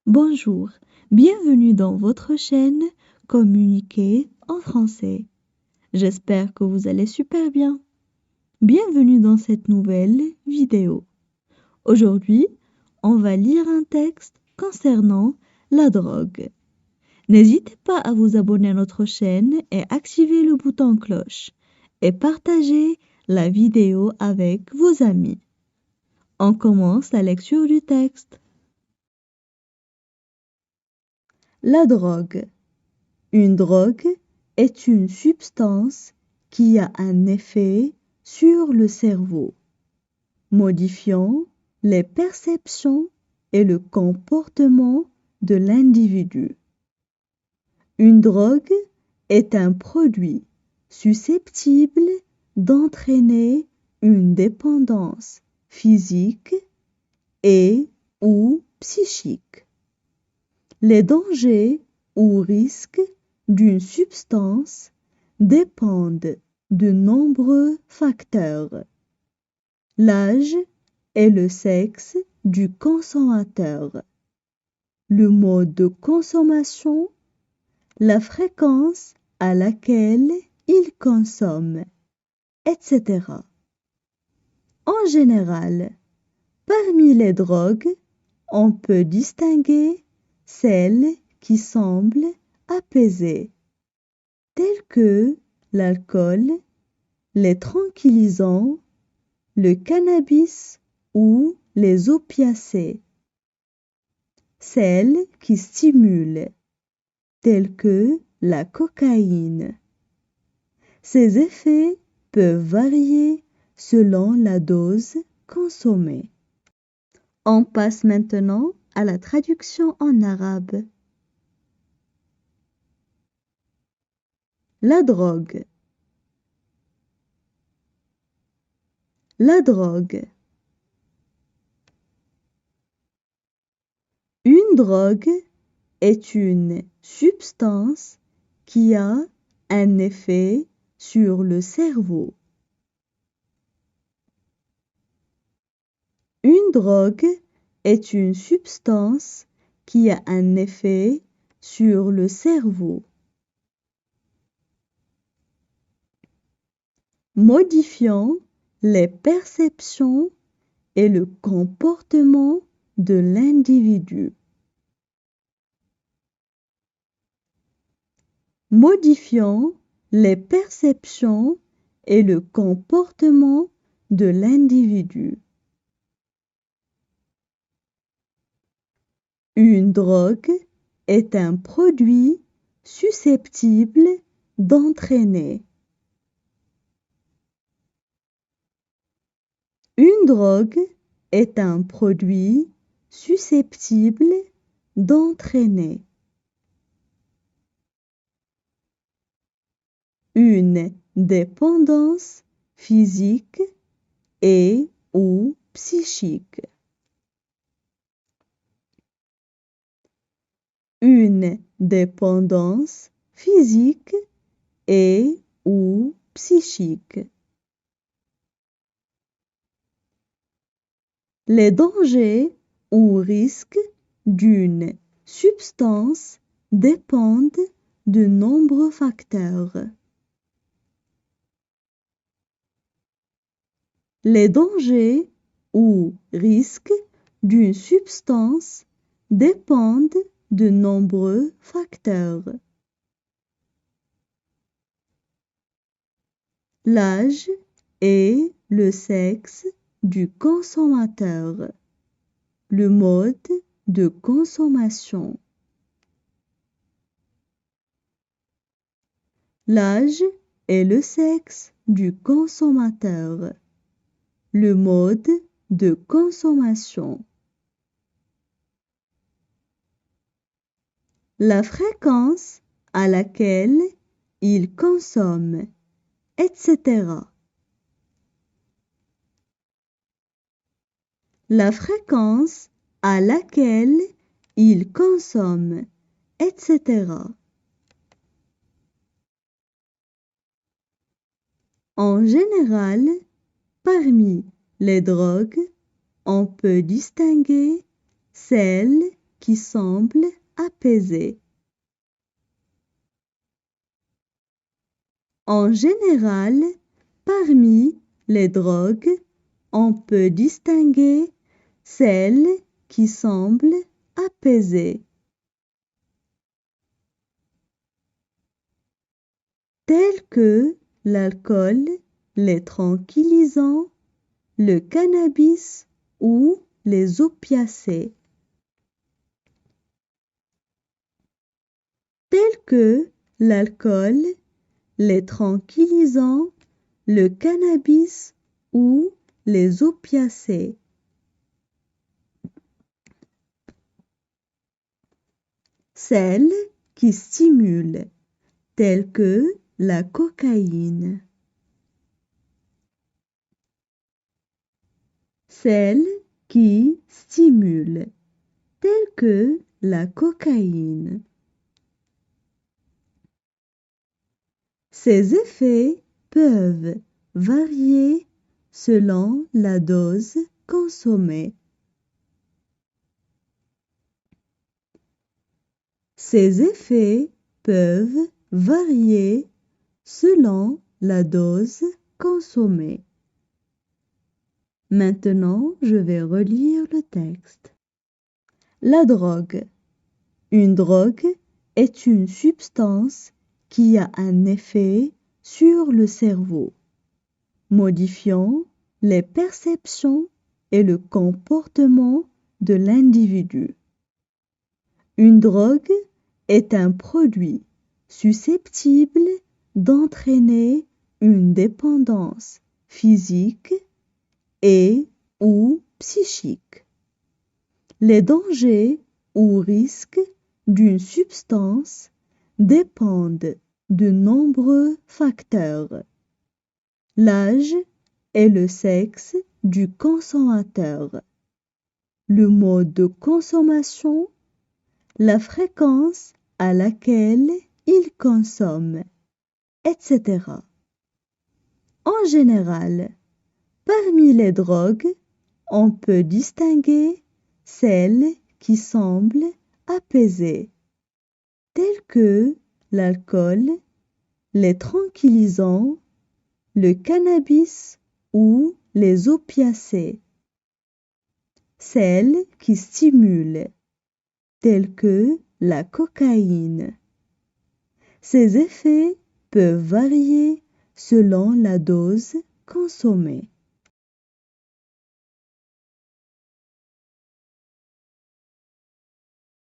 Bonjour, bienvenue dans votre chaîne Communiquer en français. J'espère que vous allez super bien. Bienvenue dans cette nouvelle vidéo. Aujourd'hui, on va lire un texte concernant la drogue. N'hésitez pas à vous abonner à notre chaîne et activer le bouton cloche et partager la vidéo avec vos amis. On commence la lecture du texte. La drogue. Une drogue est une substance qui a un effet sur le cerveau, modifiant les perceptions et le comportement de l'individu. Une drogue est un produit susceptible d'entraîner une dépendance physique et ou psychique. Les dangers ou risques d'une substance dépendent de nombreux facteurs. L'âge et le sexe du consommateur, le mode de consommation, la fréquence à laquelle il consomme, etc. En général, parmi les drogues, on peut distinguer celles qui semblent apaisées, telles que l'alcool, les tranquillisants, le cannabis ou les opiacés. Celles qui stimulent, telles que la cocaïne. Ces effets peuvent varier selon la dose consommée. On passe maintenant à la traduction en arabe. La drogue. La drogue. Une drogue est une substance qui a un effet sur le cerveau. Une drogue est une substance qui a un effet sur le cerveau, modifiant les perceptions et le comportement de l'individu. Modifiant les perceptions et le comportement de l'individu. Une drogue est un produit susceptible d'entraîner. Une drogue est un produit susceptible d'entraîner. Une dépendance physique et ou psychique. Une dépendance physique et ou psychique. Les dangers ou risques d'une substance dépendent de nombreux facteurs. Les dangers ou risques d'une substance dépendent de nombreux facteurs. L'âge et le sexe du consommateur, le mode de consommation. L'âge et le sexe du consommateur, le mode de consommation. La fréquence à laquelle il consomme, etc. La fréquence à laquelle il consomme, etc. En général, parmi les drogues, on peut distinguer celles qui semble apaiser. En général, parmi les drogues, on peut distinguer celles qui semblent apaiser, telles que l'alcool, les tranquillisants, le cannabis ou les opiacés, tels que l'alcool, les tranquillisants, le cannabis ou les opiacés. Celles qui stimulent, telles que la cocaïne. Celles qui stimulent, telles que la cocaïne. Ces effets peuvent varier selon la dose consommée. Ces effets peuvent varier selon la dose consommée. Maintenant, je vais relire le texte. La drogue. Une drogue est une substance qui a un effet sur le cerveau, modifiant les perceptions et le comportement de l'individu. Une drogue est un produit susceptible d'entraîner une dépendance physique et ou psychique. Les dangers ou risques d'une substance dépendent de nombreux facteurs. L'âge et le sexe du consommateur, le mode de consommation, la fréquence à laquelle il consomme, etc. En général, parmi les drogues, on peut distinguer celles qui semblent apaiser, telles que l'alcool, les tranquillisants, le cannabis ou les opiacés. Celles qui stimulent, telles que la cocaïne. Ces effets peuvent varier selon la dose consommée.